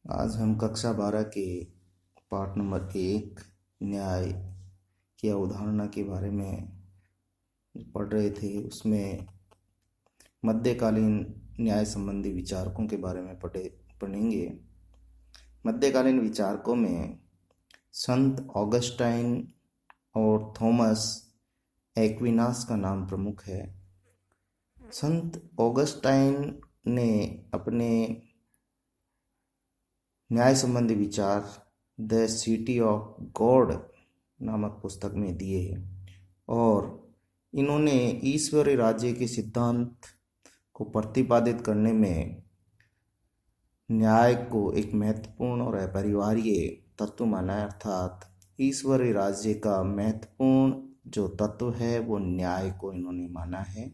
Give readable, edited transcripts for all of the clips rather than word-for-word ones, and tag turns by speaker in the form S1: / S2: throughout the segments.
S1: आज हम कक्षा 12 के पाठ नंबर 1 न्याय की अवधारणा के बारे में पढ़ रहे थे। उसमें मध्यकालीन न्याय संबंधी विचारकों के बारे में पढ़ेंगे। मध्यकालीन विचारकों में संत ऑगस्टाइन और थॉमस एक्विनास का नाम प्रमुख है। संत ऑगस्टाइन ने अपने न्याय संबंधी विचार द सिटी ऑफ गॉड नामक पुस्तक में दिए हैं और इन्होंने ईश्वरीय राज्य के सिद्धांत को प्रतिपादित करने में न्याय को एक महत्वपूर्ण और अपरिहार्य तत्व माना है। अर्थात ईश्वरीय राज्य का महत्वपूर्ण जो तत्व है वो न्याय को इन्होंने माना है।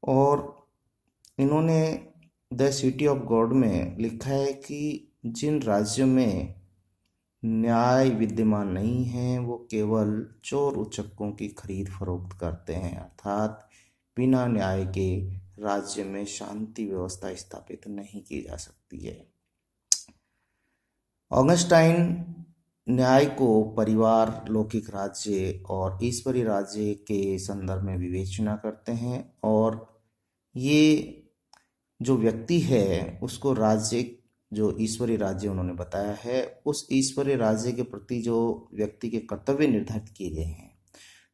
S1: और इन्होंने द सिटी ऑफ गॉड में लिखा है कि जिन राज्यों में न्याय विद्यमान नहीं है वो केवल चोर उचक्कों की खरीद फरोख्त करते हैं। अर्थात बिना न्याय के राज्य में शांति व्यवस्था स्थापित नहीं की जा सकती है। ऑगस्टाइन न्याय को परिवार, लौकिक राज्य और ईश्वरीय राज्य के संदर्भ में विवेचना करते हैं और ये जो व्यक्ति है उसको राज्य, जो ईश्वरीय राज्य उन्होंने बताया है, उस ईश्वरीय राज्य के प्रति जो व्यक्ति के कर्तव्य निर्धारित किए गए हैं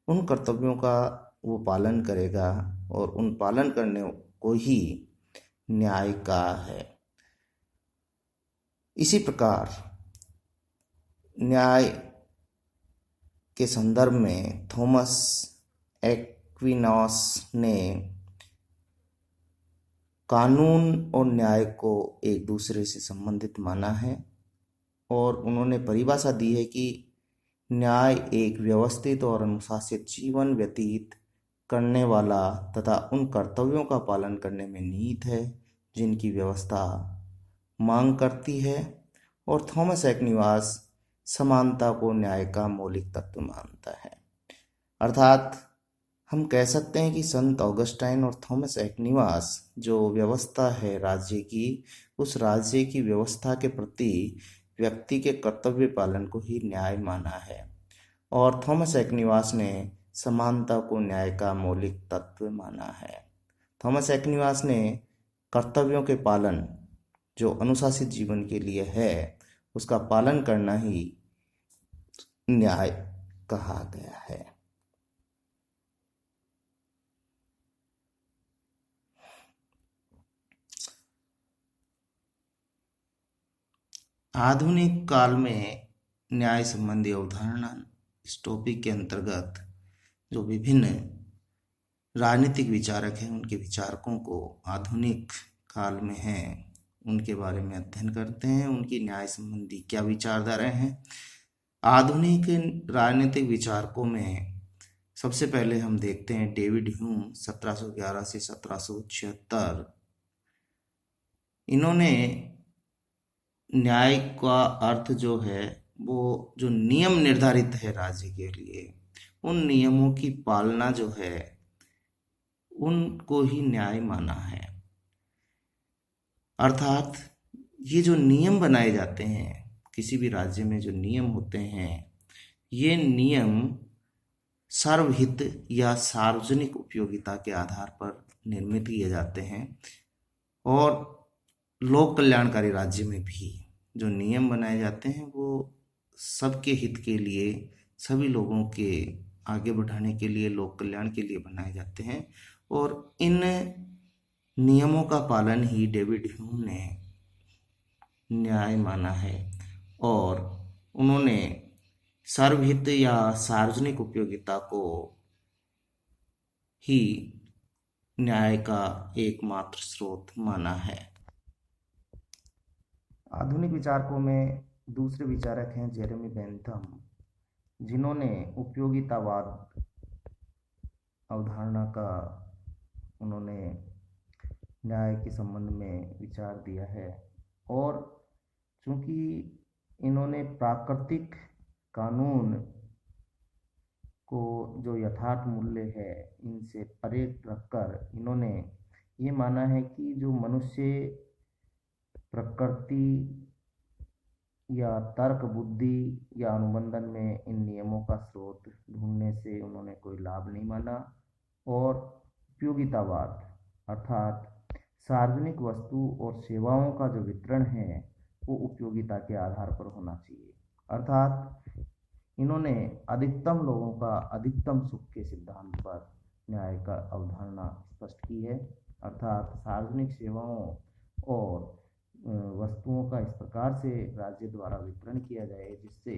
S1: उन कर्तव्यों का वो पालन करेगा और उन पालन करने को ही न्याय का है। इसी प्रकार न्याय के संदर्भ में थॉमस एक्विनास ने कानून और न्याय को एक दूसरे से संबंधित माना है और उन्होंने परिभाषा दी है कि न्याय एक व्यवस्थित और अनुशासित जीवन व्यतीत करने वाला तथा उन कर्तव्यों का पालन करने में निहित है जिनकी व्यवस्था मांग करती है। और थॉमस एक्विनास समानता को न्याय का मौलिक तत्व मानता है। अर्थात हम कह सकते हैं कि संत ऑगस्टाइन और थॉमस एक्विनास जो व्यवस्था है राज्य की, उस राज्य की व्यवस्था के प्रति व्यक्ति के कर्तव्य पालन को ही न्याय माना है और थॉमस एक्विनास ने समानता को न्याय का मौलिक तत्व माना है। थॉमस एक्विनास ने कर्तव्यों के पालन जो अनुशासित जीवन के लिए है उसका पालन करना ही न्याय कहा गया है। आधुनिक काल में न्याय संबंधी अवधारणा इस टॉपिक के अंतर्गत जो विभिन्न राजनीतिक विचारक हैं उनके विचारकों को आधुनिक काल में हैं उनके बारे में अध्ययन करते हैं, उनकी न्याय संबंधी क्या विचारधाराएं हैं। आधुनिक राजनीतिक विचारकों में सबसे पहले हम देखते हैं डेविड ह्यूम 1711 से 1776। इन्होंने न्याय का अर्थ जो है वो जो नियम निर्धारित है राज्य के लिए, उन नियमों की पालना जो है उनको ही न्याय माना है। अर्थात ये जो नियम बनाए जाते हैं किसी भी राज्य में, जो नियम होते हैं ये नियम सर्वहित या सार्वजनिक उपयोगिता के आधार पर निर्मित किए जाते हैं और लोक कल्याणकारी राज्य में भी जो नियम बनाए जाते हैं वो सबके हित के लिए, सभी लोगों के आगे बढ़ाने के लिए, लोक कल्याण के लिए बनाए जाते हैं और इन नियमों का पालन ही डेविड ह्यूम ने न्याय माना है और उन्होंने सर्वहित या सार्वजनिक उपयोगिता को ही न्याय का एकमात्र स्रोत माना है। आधुनिक विचारकों में दूसरे विचारक हैं जेरेमी बेंथम, जिन्होंने उपयोगितावाद अवधारणा का उन्होंने न्याय के संबंध में विचार दिया है और चूंकि इन्होंने प्राकृतिक कानून को जो यथार्थ मूल्य है इनसे परे रखकर इन्होंने ये माना है कि जो मनुष्य प्रकृति या तर्क बुद्धि या अनुबंधन में इन नियमों का स्रोत ढूंढने से उन्होंने कोई लाभ नहीं माना। और उपयोगितावाद अर्थात सार्वजनिक वस्तु और सेवाओं का जो वितरण है वो उपयोगिता के आधार पर होना चाहिए। अर्थात इन्होंने अधिकतम लोगों का अधिकतम सुख के सिद्धांत पर न्याय का अवधारणा स्पष्ट की है। अर्थात सार्वजनिक सेवाओं और वस्तुओं का इस प्रकार से राज्य द्वारा वितरण किया जाए जिससे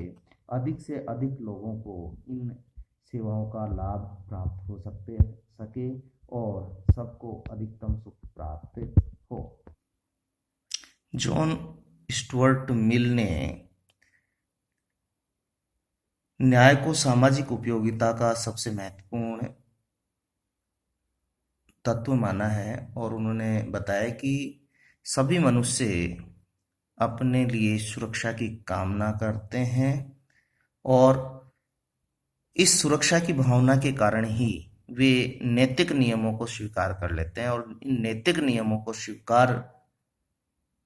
S1: अधिक से अधिक लोगों को इन सेवाओं का लाभ प्राप्त हो सके और सबको अधिकतम सुख प्राप्त हो। जॉन स्टुअर्ट मिल ने न्याय को सामाजिक उपयोगिता का सबसे महत्वपूर्ण तत्व माना है और उन्होंने बताया कि सभी मनुष्य अपने लिए सुरक्षा की कामना करते हैं और इस सुरक्षा की भावना के कारण ही वे नैतिक नियमों को स्वीकार कर लेते हैं और इन नैतिक नियमों को स्वीकार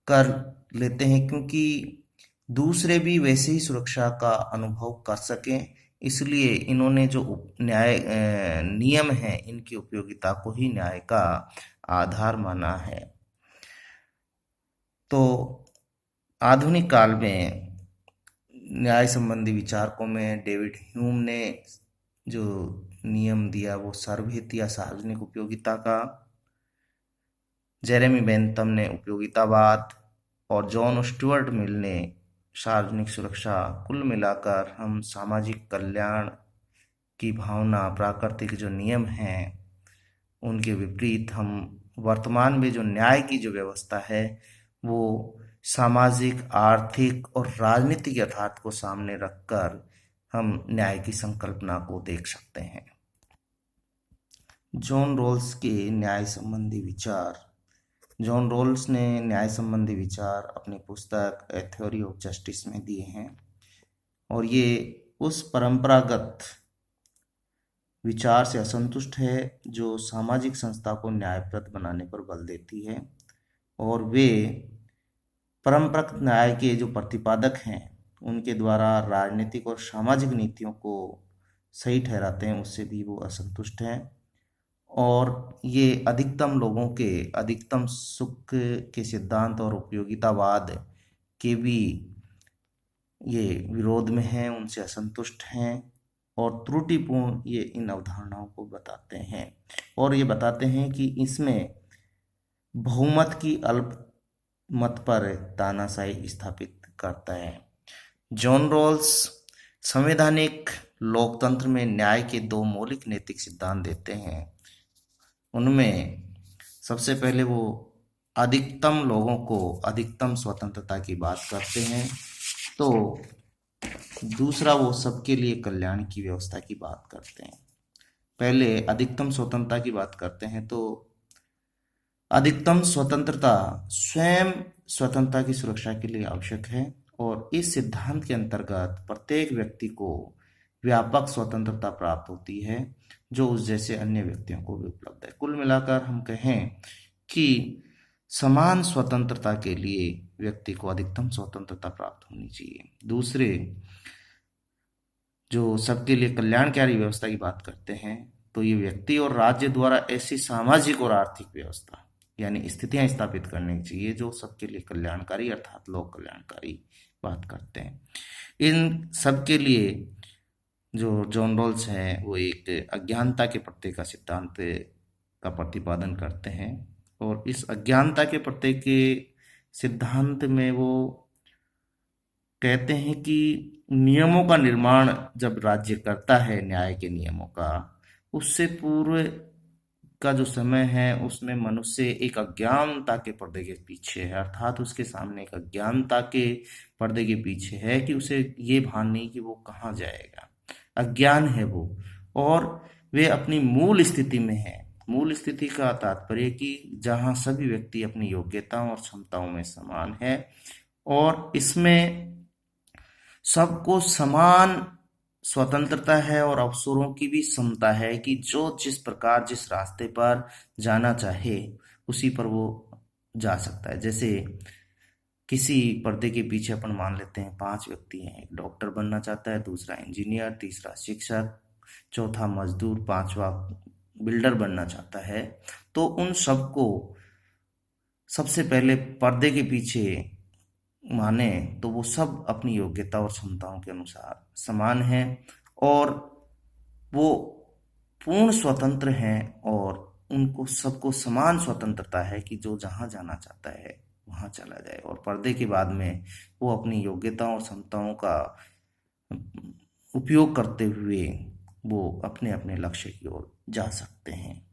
S1: कर लेते हैं क्योंकि दूसरे भी वैसे ही सुरक्षा का अनुभव कर सकें। इसलिए इन्होंने जो न्याय नियम हैं इनकी उपयोगिता को ही न्याय का आधार माना है। तो आधुनिक काल में न्याय संबंधी विचारकों में डेविड ह्यूम ने जो नियम दिया वो सर्वहित या सार्वजनिक उपयोगिता का, जेरेमी बेंथम ने उपयोगितावाद और जॉन स्टुअर्ट मिल ने सार्वजनिक सुरक्षा। कुल मिलाकर हम सामाजिक कल्याण की भावना, प्राकृतिक जो नियम हैं उनके विपरीत हम वर्तमान में जो न्याय की जो व्यवस्था है वो सामाजिक, आर्थिक और राजनीतिक यथार्थ को सामने रखकर हम न्याय की संकल्पना को देख सकते हैं। जॉन रॉल्स के न्याय संबंधी विचार। जॉन रॉल्स ने न्याय संबंधी विचार अपनी पुस्तक ए थ्योरी ऑफ जस्टिस में दिए हैं और ये उस परंपरागत विचार से असंतुष्ट है जो सामाजिक संस्था को न्यायप्रद बनाने पर बल देती है और वे परंपरागत न्याय के जो प्रतिपादक हैं उनके द्वारा राजनीतिक और सामाजिक नीतियों को सही ठहराते हैं उससे भी वो असंतुष्ट हैं और ये अधिकतम लोगों के अधिकतम सुख के सिद्धांत और उपयोगितावाद के भी ये विरोध में हैं, उनसे असंतुष्ट हैं और त्रुटिपूर्ण ये इन अवधारणाओं को बताते हैं और ये बताते हैं कि इसमें बहुमत की अल्पमत पर तानाशाही स्थापित करता है। जॉन रॉल्स संवैधानिक लोकतंत्र में न्याय के दो मौलिक नैतिक सिद्धांत देते हैं। उनमें सबसे पहले वो अधिकतम लोगों को अधिकतम स्वतंत्रता की बात करते हैं, तो दूसरा वो सबके लिए कल्याण की व्यवस्था की बात करते हैं। पहले अधिकतम स्वतंत्रता की बात करते हैं तो अधिकतम स्वतंत्रता स्वयं स्वतंत्रता की सुरक्षा के लिए आवश्यक है और इस सिद्धांत के अंतर्गत प्रत्येक व्यक्ति को व्यापक स्वतंत्रता प्राप्त होती है जो उस जैसे अन्य व्यक्तियों को भी उपलब्ध है। कुल मिलाकर हम कहें कि समान स्वतंत्रता के लिए व्यक्ति को अधिकतम स्वतंत्रता प्राप्त होनी चाहिए। दूसरे जो सबके लिए कल्याणकारी व्यवस्था की बात करते हैं तो ये व्यक्ति और राज्य द्वारा ऐसी सामाजिक और आर्थिक व्यवस्था यानी स्थितियां स्थापित करनी चाहिए जो सबके लिए कल्याणकारी अर्थात लोक कल्याणकारी बात करते हैं। इन सबके लिए जो जॉन रॉल्स हैं वो एक अज्ञानता के प्रत्यय का सिद्धांत का प्रतिपादन करते हैं और इस अज्ञानता के प्रत्यय के सिद्धांत में वो कहते हैं कि नियमों का निर्माण जब राज्य करता है न्याय के नियमों का, उससे पूर्व का जो समय है उसमें मनुष्य एक अज्ञानता के पर्दे के पीछे है, अर्थात उसके सामने एक अज्ञानता के पर्दे के पीछे है कि उसे ये भान नहीं कि वो कहाँ जाएगा, अज्ञान है वो और वे अपनी मूल स्थिति में है। मूल स्थिति का तात्पर्य कि जहाँ सभी व्यक्ति अपनी योग्यताओं और क्षमताओं में समान है और इसमें सबको समान स्वतंत्रता है और अवसरों की भी समता है कि जो जिस प्रकार जिस रास्ते पर जाना चाहे उसी पर वो जा सकता है। जैसे किसी पर्दे के पीछे अपन मान लेते हैं 5 व्यक्ति हैं। एक डॉक्टर बनना चाहता है, दूसरा इंजीनियर, तीसरा शिक्षक, चौथा मजदूर, पांचवा बिल्डर बनना चाहता है। तो उन सबको सबसे पहले पर्दे के पीछे माने तो वो सब अपनी योग्यता और क्षमताओं के अनुसार समान हैं और वो पूर्ण स्वतंत्र हैं और उनको सबको समान स्वतंत्रता है कि जो जहाँ जाना चाहता है वहाँ चला जाए, और पर्दे के बाद में वो अपनी योग्यताओं और क्षमताओं का उपयोग करते हुए वो अपने अपने लक्ष्य की ओर जा सकते हैं।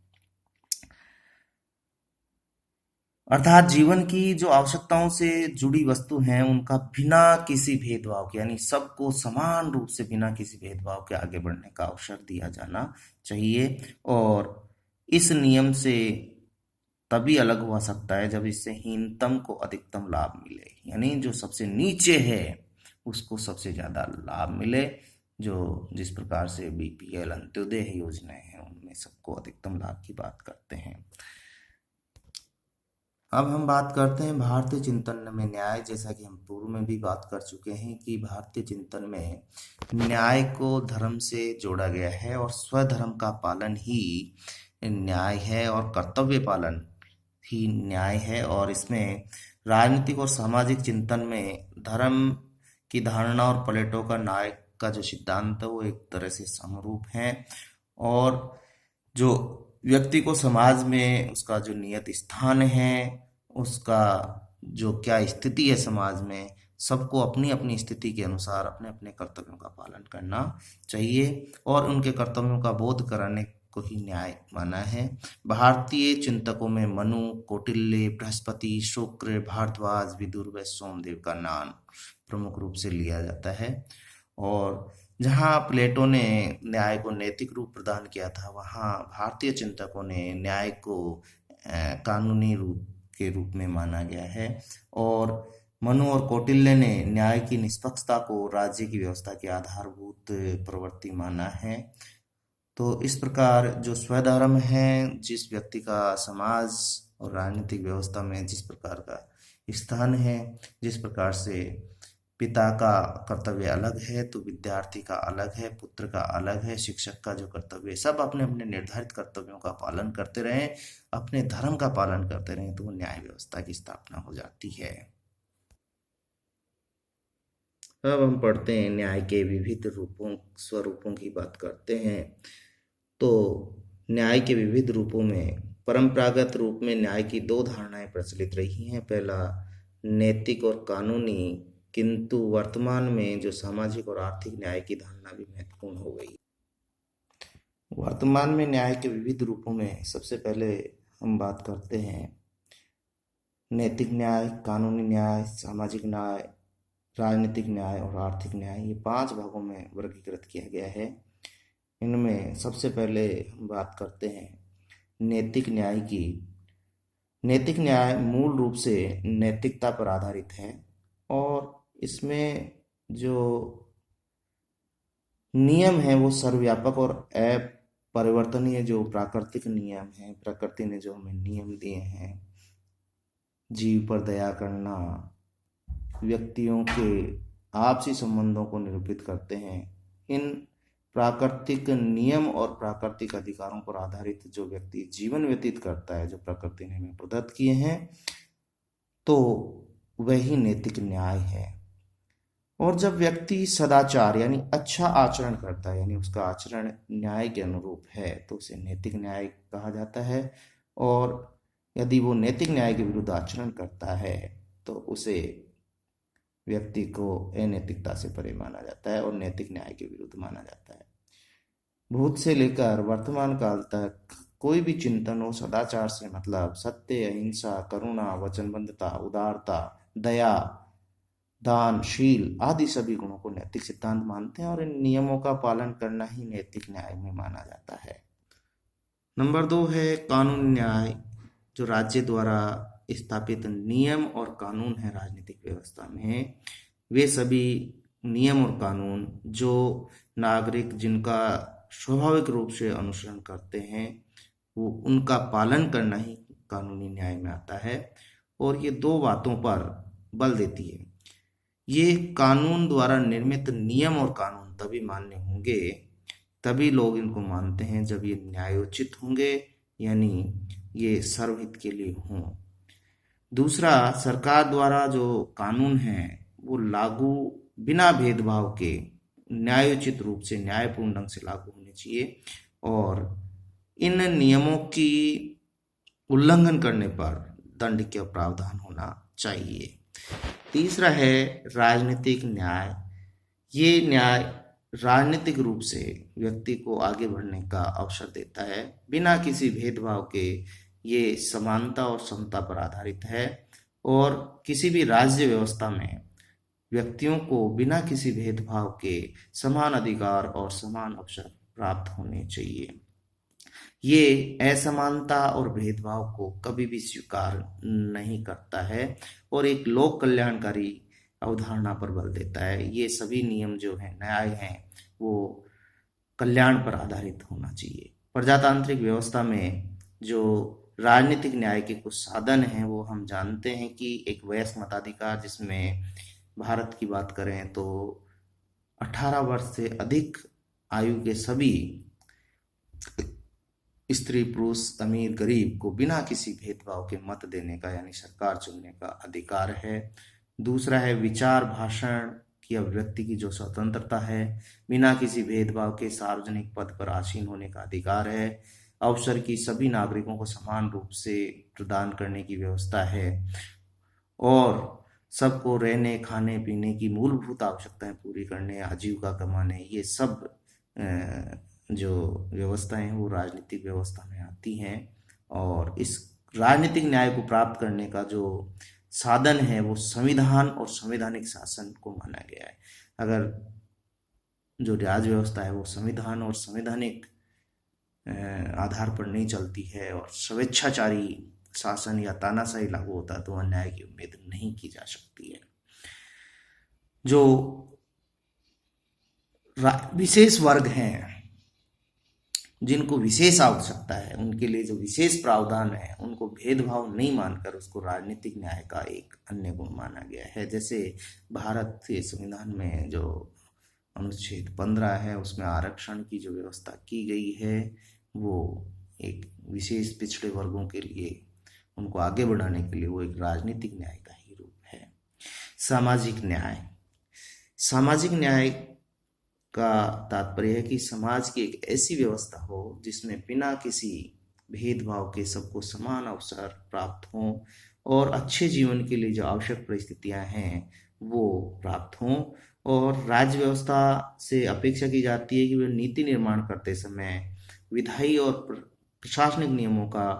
S1: अर्थात जीवन की जो आवश्यकताओं से जुड़ी वस्तु हैं उनका बिना किसी भेदभाव के, यानी सबको समान रूप से बिना किसी भेदभाव के आगे बढ़ने का अवसर दिया जाना चाहिए। और इस नियम से तभी अलग हो सकता है जब इससे हीनतम को अधिकतम लाभ मिले, यानी जो सबसे नीचे है उसको सबसे ज्यादा लाभ मिले। जो जिस प्रकार से बीपीएल अंत्योदय योजनाएं हैं उनमें सबको अधिकतम लाभ की बात करते हैं। अब हम बात करते हैं भारतीय चिंतन में न्याय। जैसा कि हम पूर्व में भी बात कर चुके हैं कि भारतीय चिंतन में न्याय को धर्म से जोड़ा गया है और स्वधर्म का पालन ही न्याय है और कर्तव्य पालन ही न्याय है। और इसमें राजनीतिक और सामाजिक चिंतन में धर्म की धारणा और प्लेटो का न्याय का जो सिद्धांत है वो एक तरह से समरूप है। और जो व्यक्ति को समाज में उसका जो नियत स्थान है, उसका जो क्या स्थिति है समाज में, सबको अपनी अपनी स्थिति के अनुसार अपने अपने कर्तव्यों का पालन करना चाहिए और उनके कर्तव्यों का बोध कराने को ही न्याय माना है। भारतीय चिंतकों में मनु, कौटिल्य, बृहस्पति, शुक्र, भारद्वाज, विदुर व सोमदेव का नाम प्रमुख रूप से लिया जाता है। और जहाँ प्लेटो ने न्याय को नैतिक रूप प्रदान किया था, वहाँ भारतीय चिंतकों ने न्याय को कानूनी रूप के रूप में माना गया है। और मनु और कौटिल्य ने न्याय की निष्पक्षता को राज्य की व्यवस्था की आधारभूत प्रवृत्ति माना है। तो इस प्रकार जो स्वधर्म है, जिस व्यक्ति का समाज और राजनीतिक व्यवस्था में जिस प्रकार का स्थान है, जिस प्रकार से पिता का कर्तव्य अलग है तो विद्यार्थी का अलग है, पुत्र का अलग है, शिक्षक का जो कर्तव्य है, सब अपने अपने निर्धारित कर्तव्यों का पालन करते रहें, अपने धर्म का पालन करते रहें, तो न्याय व्यवस्था की स्थापना हो जाती है। अब हम पढ़ते हैं न्याय के विविध रूपों स्वरूपों की बात करते हैं। तो न्याय के विविध रूपों में परंपरागत रूप में न्याय की दो धारणाएं प्रचलित रही हैं। पहला नैतिक और कानूनी, किंतु वर्तमान में जो सामाजिक और आर्थिक न्याय की धारणा भी महत्वपूर्ण हो गई। वर्तमान में न्याय के विविध रूपों में सबसे पहले हम बात करते हैं नैतिक न्याय, कानूनी न्याय, सामाजिक न्याय, राजनीतिक न्याय और आर्थिक न्याय। ये 5 भागों में वर्गीकृत किया गया है। इनमें सबसे पहले हम बात करते हैं नैतिक न्याय की। नैतिक न्याय मूल रूप से नैतिकता पर आधारित है और इसमें जो नियम है वो सर्वव्यापक और अपरिवर्तनीय जो प्राकृतिक नियम है, प्रकृति ने जो हमें नियम दिए हैं, जीव पर दया करना, व्यक्तियों के आपसी संबंधों को निरूपित करते हैं। इन प्राकृतिक नियम और प्राकृतिक अधिकारों पर आधारित जो व्यक्ति जीवन व्यतीत करता है, जो प्रकृति ने हमें प्रदत्त किए हैं, तो वही नैतिक न्याय है। और जब व्यक्ति सदाचार यानी अच्छा आचरण करता है, यानी उसका आचरण न्याय के अनुरूप है, तो उसे नैतिक न्याय कहा जाता है। और यदि वो नैतिक न्याय के विरुद्ध आचरण करता है तो उसे व्यक्ति को अनैतिकता से परे माना जाता है और नैतिक न्याय के विरुद्ध माना जाता है। भूत से लेकर वर्तमान काल तक कोई भी चिंतन हो, सदाचार से मतलब सत्य, अहिंसा, करुणा, वचनबद्धता, उदारता, दया, दान, शील आदि सभी गुणों को नैतिक सिद्धांत मानते हैं और इन नियमों का पालन करना ही नैतिक न्याय में माना जाता है। नंबर 2 है कानून न्याय, जो राज्य द्वारा स्थापित नियम और कानून है राजनीतिक व्यवस्था में। वे सभी नियम और कानून जो नागरिक जिनका स्वाभाविक रूप से अनुसरण करते हैं, वो उनका पालन करना ही कानूनी न्याय में आता है। और ये 2 बातों पर बल देती है। ये कानून द्वारा निर्मित नियम और कानून तभी मान्य होंगे, तभी लोग इनको मानते हैं जब ये न्यायोचित होंगे, यानी ये सर्वहित के लिए हों। दूसरा, सरकार द्वारा जो कानून है वो लागू बिना भेदभाव के न्यायोचित रूप से न्यायपूर्ण ढंग से लागू होने चाहिए, और इन नियमों की उल्लंघन करने पर दंड का प्रावधान होना चाहिए। तीसरा है राजनीतिक न्याय। ये न्याय राजनीतिक रूप से व्यक्ति को आगे बढ़ने का अवसर देता है, बिना किसी भेदभाव के। ये समानता और समता पर आधारित है, और किसी भी राज्य व्यवस्था में व्यक्तियों को बिना किसी भेदभाव के समान अधिकार और समान अवसर प्राप्त होने चाहिए। ये असमानता और भेदभाव को कभी भी स्वीकार नहीं करता है, और एक लोक कल्याणकारी अवधारणा पर बल देता है। ये सभी नियम जो है, न्याय हैं, वो कल्याण पर आधारित होना चाहिए। प्रजातांत्रिक व्यवस्था में जो राजनीतिक न्याय के कुछ साधन हैं वो हम जानते हैं कि एक वयस्क मताधिकार, जिसमें भारत की बात करें तो 18 वर्ष से अधिक आयु के सभी स्त्री पुरुष अमीर गरीब को बिना किसी भेदभाव के मत देने का यानी सरकार चुनने का अधिकार है। दूसरा है विचार भाषण की अभिव्यक्ति की जो स्वतंत्रता है, बिना किसी भेदभाव के सार्वजनिक पद पर आसीन होने का अधिकार है। अवसर की सभी नागरिकों को समान रूप से प्रदान करने की व्यवस्था है, और सबको रहने खाने पीने की मूलभूत आवश्यकताएं पूरी करने, आजीविका कमाने, ये सब जो व्यवस्थाएं हैं वो राजनीतिक व्यवस्था में आती हैं। और इस राजनीतिक न्याय को प्राप्त करने का जो साधन है वो संविधान और संवैधानिक शासन को माना गया है। अगर जो राज्य व्यवस्था है वो संविधान और संवैधानिक आधार पर नहीं चलती है और स्वेच्छाचारी शासन या तानाशाही लागू होता है, तो वह न्याय की उम्मीद नहीं की जा सकती है। जो विशेष वर्ग हैं, जिनको विशेष आवश्यकता है, उनके लिए जो विशेष प्रावधान है, उनको भेदभाव नहीं मानकर उसको राजनीतिक न्याय का एक अन्य गुण माना गया है। जैसे भारत के संविधान में जो अनुच्छेद 15 है, उसमें आरक्षण की जो व्यवस्था की गई है वो एक विशेष पिछड़े वर्गों के लिए, उनको आगे बढ़ाने के लिए, वो एक राजनीतिक न्याय का ही रूप है। सामाजिक न्याय। सामाजिक न्याय का तात्पर्य है कि समाज की एक ऐसी व्यवस्था हो जिसमें बिना किसी भेदभाव के सबको समान अवसर प्राप्त हों, और अच्छे जीवन के लिए जो आवश्यक परिस्थितियां हैं वो प्राप्त हों। और राज्य व्यवस्था से अपेक्षा की जाती है कि वे नीति निर्माण करते समय विधायी और प्रशासनिक नियमों का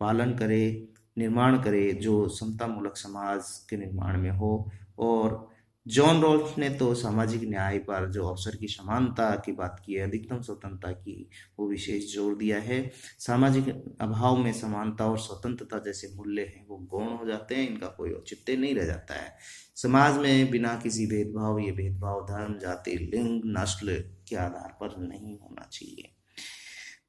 S1: पालन करे, निर्माण करे, जो समतामूलक समाज के निर्माण में हो। और जॉन रॉल्स ने तो सामाजिक न्याय पर जो अवसर की समानता की बात की है, अधिकतम स्वतंत्रता की, वो विशेष जोर दिया है। सामाजिक अभाव में समानता और स्वतंत्रता जैसे मूल्य हैं वो गौण हो जाते हैं, इनका कोई औचित्य नहीं रह जाता है। समाज में बिना किसी भेदभाव, ये भेदभाव धर्म, जाति, लिंग, नस्ल के आधार पर नहीं होना चाहिए।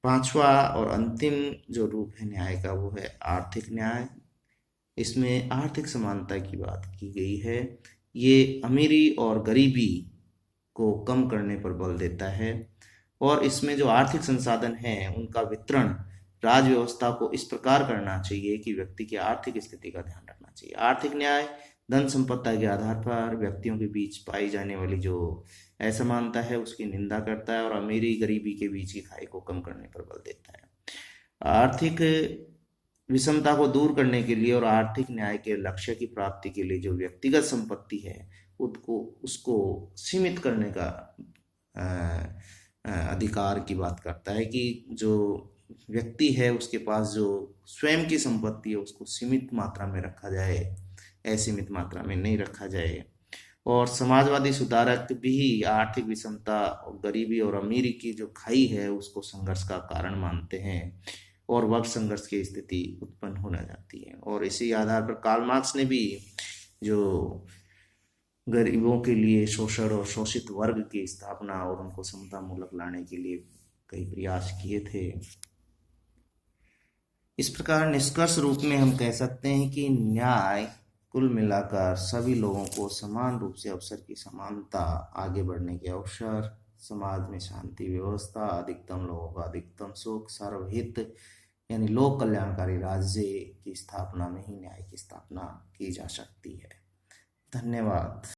S1: पांचवा और अंतिम जो रूप है न्याय का वो है आर्थिक न्याय। इसमें आर्थिक समानता की बात की गई है। ये अमीरी और गरीबी को कम करने पर बल देता है, और इसमें जो आर्थिक संसाधन हैं उनका वितरण राज्य व्यवस्था को इस प्रकार करना चाहिए कि व्यक्ति की आर्थिक स्थिति का ध्यान रखना चाहिए। आर्थिक न्याय धन संपत्ति के आधार पर व्यक्तियों के बीच पाई जाने वाली जो असमानता है उसकी निंदा करता है, और अमीरी गरीबी के बीच की खाई को कम करने पर बल देता है। आर्थिक विषमता को दूर करने के लिए और आर्थिक न्याय के लक्ष्य की प्राप्ति के लिए जो व्यक्तिगत संपत्ति है उसको सीमित करने का अधिकार की बात करता है, कि जो व्यक्ति है उसके पास जो स्वयं की संपत्ति है उसको सीमित मात्रा में रखा जाए, असीमित मात्रा में नहीं रखा जाए। और समाजवादी सुधारक भी आर्थिक विषमता और गरीबी और अमीरी की जो खाई है उसको संघर्ष का कारण मानते हैं, और वर्ग संघर्ष की स्थिति उत्पन्न होने जाती है। और इसी आधार पर कार्ल मार्क्स ने भी जो गरीबों के लिए शोषण और शोषित वर्ग की स्थापना और उनको समतामूलक लाने के लिए कई प्रयास किए थे। इस प्रकार निष्कर्ष रूप में हम कह सकते हैं कि न्याय कुल मिलाकर सभी लोगों को समान रूप से अवसर की समानता, आगे बढ़ने के अवसर, समाज में शांति व्यवस्था, अधिकतम लोगों का अधिकतम सुख, सर्वहित यानी लोक कल्याणकारी राज्य की स्थापना में ही न्याय की स्थापना की जा सकती है। धन्यवाद।